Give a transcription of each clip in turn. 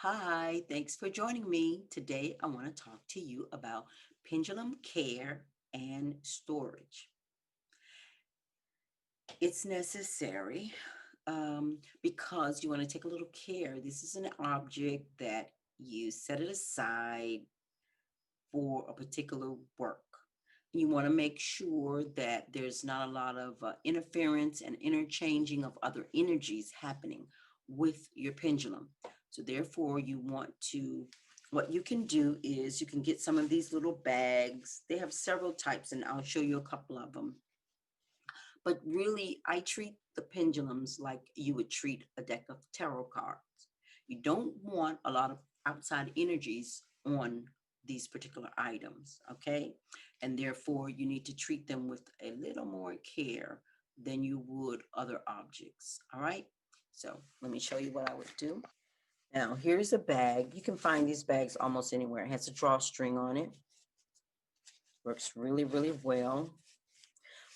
Hi, thanks for joining me. Today, I want to talk to you about pendulum care and storage. It's necessary because you want to take a little care. This is an object that you set it aside for a particular work. You want to make sure that there's not a lot of interference and interchanging of other energies happening with your pendulum. So therefore, what you can do is you can get some of these little bags. They have several types, and I'll show you a couple of them. But really, I treat the pendulums like you would treat a deck of tarot cards. You don't want a lot of outside energies on these particular items, okay? And therefore, you need to treat them with a little more care than you would other objects, all right? So let me show you what I would do. Now, here's a bag. You can find these bags almost anywhere. It has a drawstring on it. Works really, really well.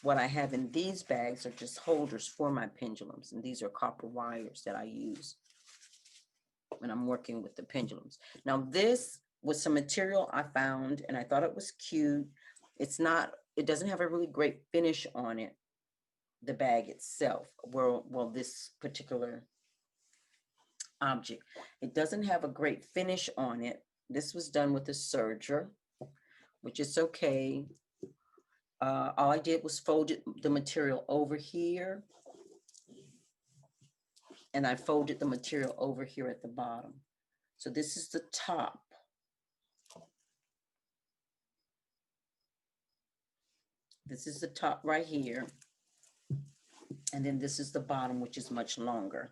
What I have in these bags are just holders for my pendulums, and these are copper wires that I use when I'm working with the pendulums. Now, this was some material I found, and I thought it was cute. It doesn't have a really great finish on it, the bag itself, well, this particular object. It doesn't have a great finish on it. This was done with a serger, which is okay. All I did was folded the material over here, and I folded the material over here at the bottom. So this is the top. This is the top right here. And then this is the bottom, which is much longer.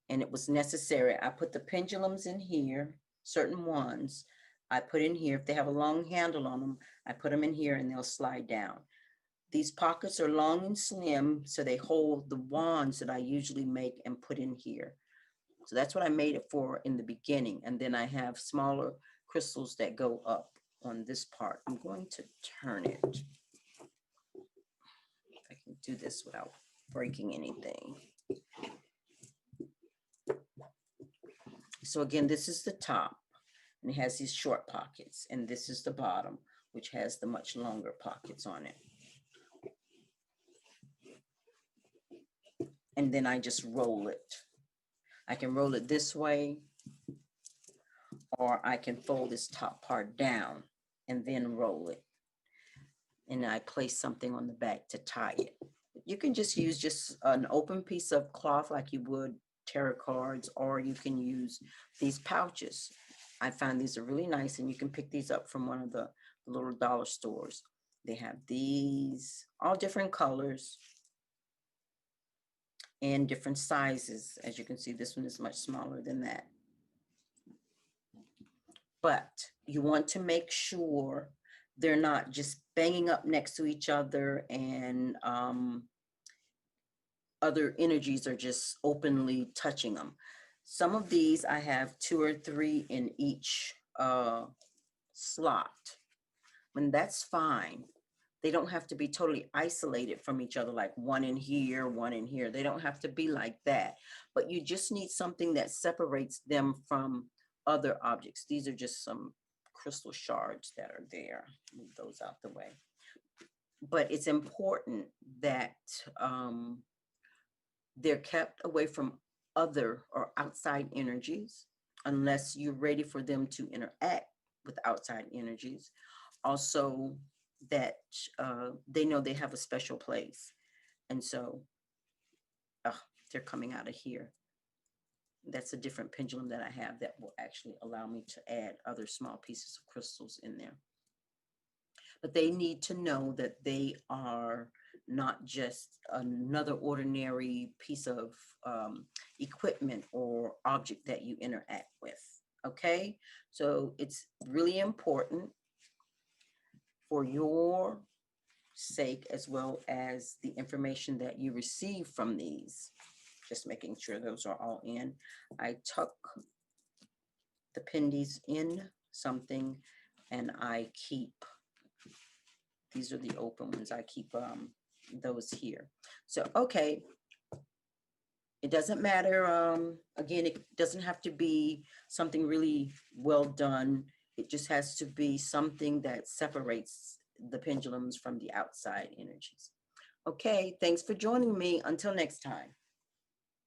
And it was necessary. I put the pendulums in here, certain ones I put in here. If they have a long handle on them, I put them in here and they'll slide down. These pockets are long and slim, so they hold the wands that I usually make and put in here. So that's what I made it for in the beginning. And then I have smaller crystals that go up on this part. I'm going to turn it. If I can do this without breaking anything. So again, this is the top, and it has these short pockets, and this is the bottom, which has the much longer pockets on it. And then I just roll it. I can roll it this way, or I can fold this top part down and then roll it. And I place something on the back to tie it. You can just use just an open piece of cloth like you would tarot cards, or you can use these pouches. I find these are really nice, and you can pick these up from one of the little dollar stores. They have these, all different colors and different sizes. As you can see, this one is much smaller than that. But you want to make sure they're not just banging up next to each other, and other energies are just openly touching them. Some of these I have 2 or 3 in each slot. And that's fine. They don't have to be totally isolated from each other, like one in here, one in here. They don't have to be like that. But you just need something that separates them from other objects. These are just some crystal shards that are there. Move those out the way. But it's important that they're kept away from other or outside energies unless you're ready for them to interact with outside energies. Also, that they know they have a special place. And so they're coming out of here. That's a different pendulum that I have that will actually allow me to add other small pieces of crystals in there. But they need to know that they are not just another ordinary piece of equipment or object that you interact with. Okay, so it's really important for your sake, as well as the information that you receive from these. Just making sure those are all in. I tuck the pendies in something, and I keep, these are the open ones, I keep those here. So, okay, It doesn't matter. Again, it doesn't have to be something really well done. It just has to be something that separates the pendulums from the outside energies. Okay, thanks for joining me. Until next time.